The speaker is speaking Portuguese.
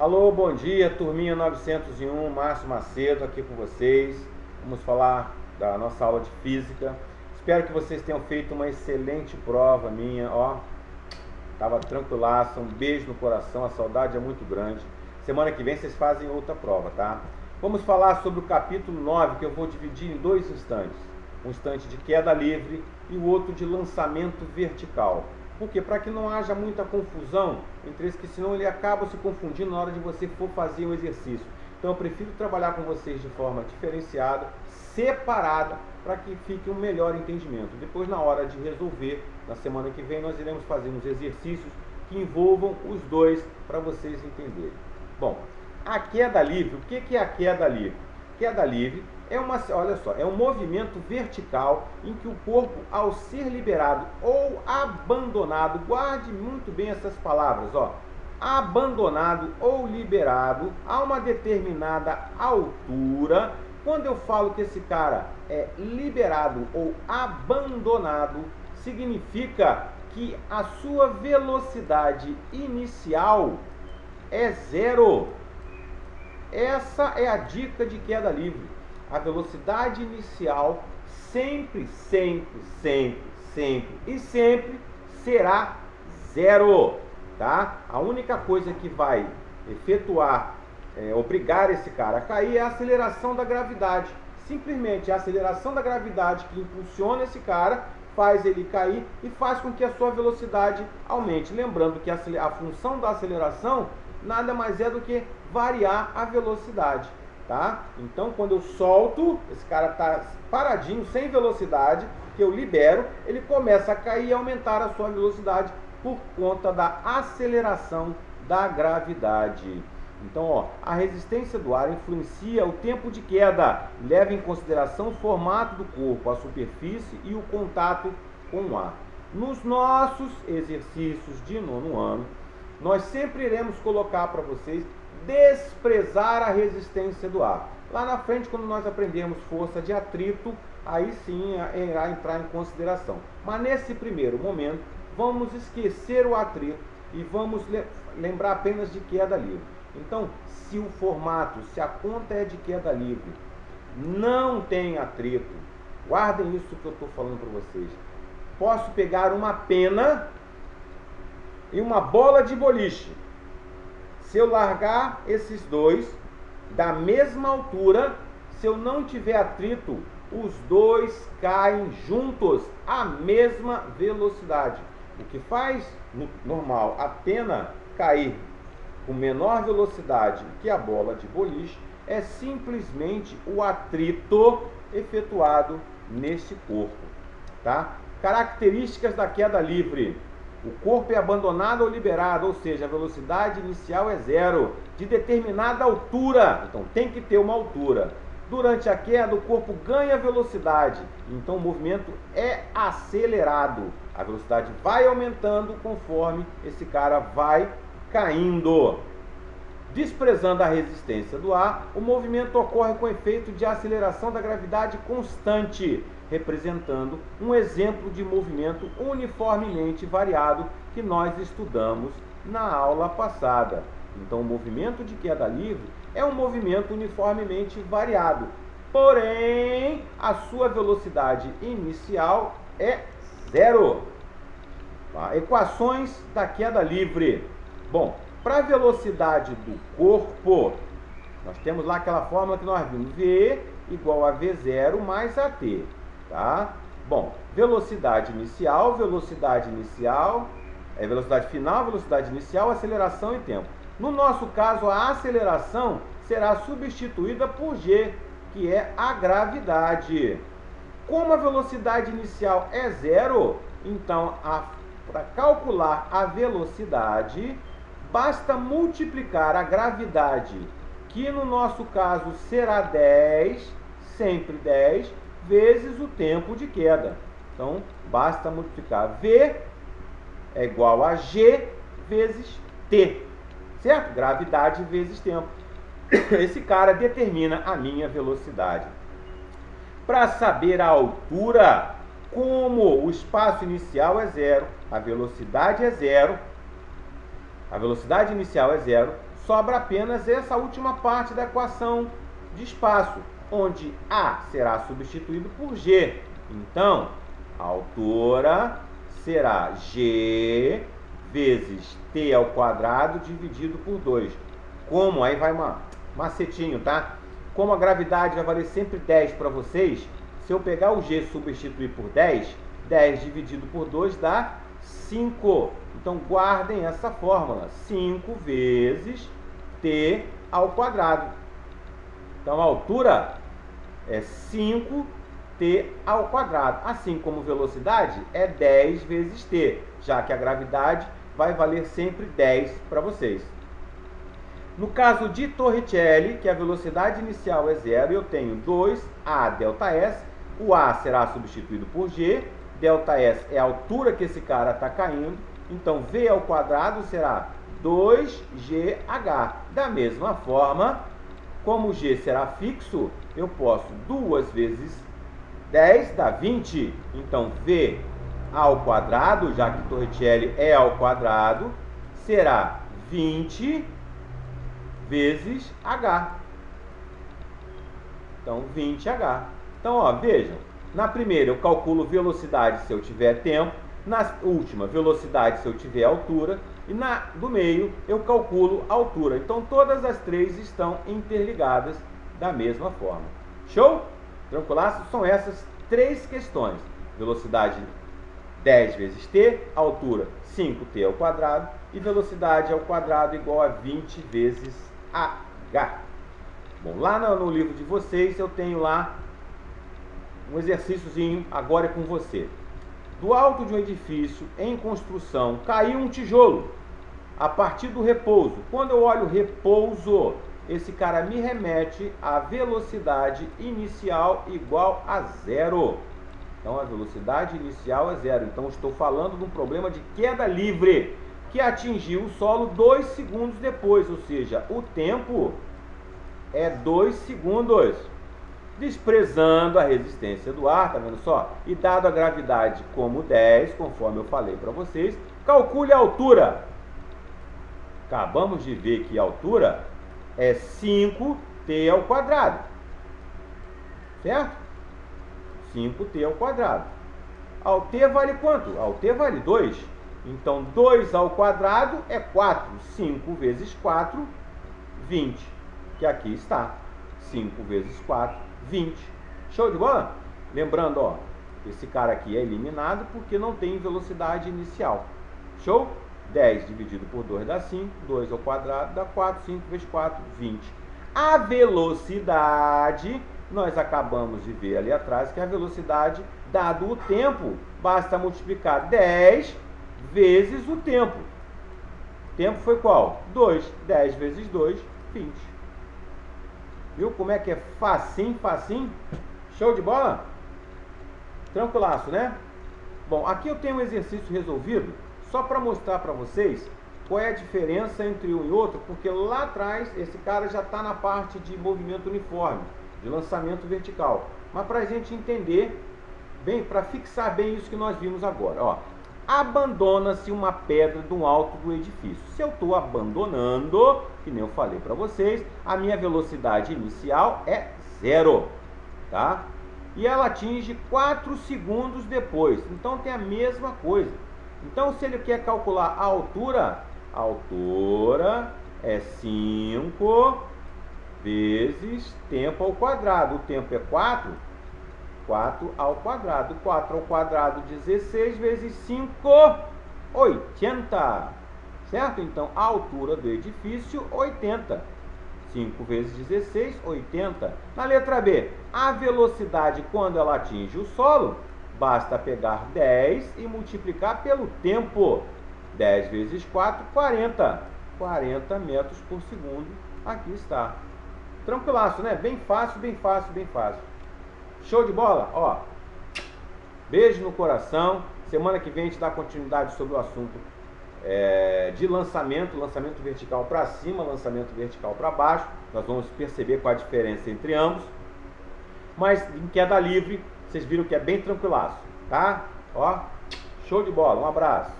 Alô, bom dia, turminha 901, Márcio Macedo aqui com vocês. Vamos falar da nossa aula de física. Espero que vocês tenham feito uma excelente prova minha, ó. Tava tranquilaço, um beijo no coração, a saudade é muito grande. Semana que vem vocês fazem outra prova, tá? Vamos falar sobre o capítulo 9, que eu vou dividir em dois instantes. Um instante de queda livre e o outro de lançamento vertical. Por quê? Para que não haja muita confusão entre eles, que senão ele acaba se confundindo na hora de você for fazer o exercício. Então eu prefiro trabalhar com vocês de forma diferenciada, separada, para que fique um melhor entendimento. Depois, na hora de resolver, na semana que vem, nós iremos fazer uns exercícios que envolvam os dois para vocês entenderem. Bom, a queda livre, o que é a queda livre? Queda livre é é um movimento vertical em que o corpo, ao ser liberado ou abandonado, guarde muito bem essas palavras, ó, abandonado ou liberado a uma determinada altura. Quando eu falo que esse cara é liberado ou abandonado, significa que a sua velocidade inicial é zero. Essa é a dica de queda livre. A velocidade inicial sempre será zero, tá? A única coisa que vai obrigar esse cara a cair é a aceleração da gravidade. Simplesmente a aceleração da gravidade que impulsiona esse cara faz ele cair e faz com que a sua velocidade aumente. Lembrando que a função da aceleração nada mais é do que variar a velocidade, tá? Então, quando eu solto, esse cara está paradinho, sem velocidade, que eu libero, ele começa a cair e aumentar a sua velocidade por conta da aceleração da gravidade. Então, ó, a resistência do ar influencia o tempo de queda, leva em consideração o formato do corpo, a superfície e o contato com o ar. Nos nossos exercícios de nono ano, nós sempre iremos colocar para vocês desprezar a resistência do ar. Lá na frente, quando nós aprendermos força de atrito, aí sim irá entrar em consideração. Mas nesse primeiro momento, vamos esquecer o atrito e vamos lembrar apenas de queda livre. Então, se o formato, se a conta é de queda livre, não tem atrito, guardem isso que eu estou falando para vocês. Posso pegar uma pena e uma bola de boliche. Se eu largar esses dois da mesma altura, se eu não tiver atrito, os dois caem juntos à mesma velocidade. O que faz, no normal, a pena cair com menor velocidade que a bola de boliche é simplesmente o atrito efetuado nesse corpo, tá? Características da queda livre. O corpo é abandonado ou liberado, ou seja, a velocidade inicial é zero, de determinada altura, então tem que ter uma altura. Durante a queda, o corpo ganha velocidade, então o movimento é acelerado. A velocidade vai aumentando conforme esse cara vai caindo. Desprezando a resistência do ar, o movimento ocorre com efeito de aceleração da gravidade constante, representando um exemplo de movimento uniformemente variado que nós estudamos na aula passada. Então, o movimento de queda livre é um movimento uniformemente variado, porém, a sua velocidade inicial é zero. Tá? Equações da queda livre. Bom, para a velocidade do corpo, nós temos lá aquela fórmula que nós vimos, V igual a V0 mais AT, tá? Bom, velocidade final, velocidade inicial, aceleração e tempo. No nosso caso, a aceleração será substituída por G, que é a gravidade. Como a velocidade inicial é zero, então, para calcular a velocidade, basta multiplicar a gravidade, que no nosso caso será 10, sempre 10, vezes o tempo de queda. Então, basta multiplicar V é igual a G vezes T, certo? Gravidade vezes tempo. Esse cara determina a minha velocidade. Para saber a altura, como o espaço inicial é zero, a velocidade é zero, a velocidade inicial é zero, sobra apenas essa última parte da equação de espaço, onde A será substituído por G. Então, a altura será G vezes T ao quadrado dividido por 2. Como? Aí vai macetinho, tá? Como a gravidade vai valer sempre 10 para vocês, se eu pegar o G e substituir por 10, 10 dividido por 2 dá 5. Então, guardem essa fórmula. 5 vezes T ao quadrado. Então, a altura é 5T ao quadrado. Assim como velocidade é 10 vezes T, já que a gravidade vai valer sempre 10 para vocês. No caso de Torricelli, que a velocidade inicial é 0, eu tenho 2A ΔS. O A será substituído por G. ΔS é a altura que esse cara está caindo. Então, V ao quadrado será 2GH. Da mesma forma, como G será fixo, eu posso 2 vezes 10 dá 20. Então, V ao quadrado, já que Torricelli é ao quadrado, será 20 vezes H. Então, 20H. Então, ó, vejam. Na primeira, eu calculo velocidade se eu tiver tempo. Na última, velocidade se eu tiver altura. E na do meio, eu calculo altura. Então, todas as três estão interligadas da mesma forma. Show? Tranquilaço? São essas três questões. Velocidade 10 vezes t, altura 5t ao quadrado e velocidade ao quadrado igual a 20 vezes h. Bom, lá no livro de vocês eu tenho lá um exercíciozinho, agora é com você. Do alto de um edifício em construção caiu um tijolo a partir do repouso. Quando eu olho o repouso, esse cara me remete à velocidade inicial igual a 0. Então, a velocidade inicial é 0. Então, estou falando de um problema de queda livre, que atingiu o solo 2 segundos depois. Ou seja, o tempo é 2 segundos. Desprezando a resistência do ar, tá vendo só? E dado a gravidade como 10, conforme eu falei para vocês, calcule a altura. Acabamos de ver que a altura é 5t ao quadrado. Certo? 5t ao quadrado. Ao t vale quanto? Ao t vale 2. Então, 2 ao quadrado é 4. 5 vezes 4, 20. Que aqui está. 5 vezes 4, 20. Show de bola? Lembrando, ó, esse cara aqui é eliminado porque não tem velocidade inicial. Show? 10 dividido por 2 dá 5. 2 ao quadrado dá 4. 5 vezes 4, 20. A velocidade... Nós acabamos de ver ali atrás que a velocidade, dado o tempo, basta multiplicar 10 vezes o tempo. O tempo foi qual? 2. 10 vezes 2, 20. Viu como é que é facinho, facinho? Show de bola? Tranquilaço, né? Bom, aqui eu tenho um exercício resolvido, só para mostrar para vocês qual é a diferença entre um e outro, porque lá atrás esse cara já está na parte de movimento uniforme, de lançamento vertical. Mas para a gente entender bem, para fixar bem isso que nós vimos agora, ó. Abandona-se uma pedra do alto do edifício. Se eu estou abandonando, que nem eu falei para vocês, a minha velocidade inicial é 0, tá? E ela atinge 4 segundos depois. Então tem a mesma coisa. Então, se ele quer calcular a altura é 5 vezes tempo ao quadrado. O tempo é 4, 4 ao quadrado. 4 ao quadrado, 16 vezes 5, 80. Certo? Então, a altura do edifício, 80. 5 vezes 16, 80. Na letra B, a velocidade quando ela atinge o solo, basta pegar 10 e multiplicar pelo tempo. 10 vezes 4, 40. 40 metros por segundo. Aqui está. Tranquilaço, né? Bem fácil, bem fácil, bem fácil. Show de bola? Ó, beijo no coração. Semana que vem a gente dá continuidade sobre o assunto de lançamento vertical para cima, lançamento vertical para baixo. Nós vamos perceber qual a diferença entre ambos. Mas em queda livre, vocês viram que é bem tranquilaço, tá? Ó, show de bola. Um abraço.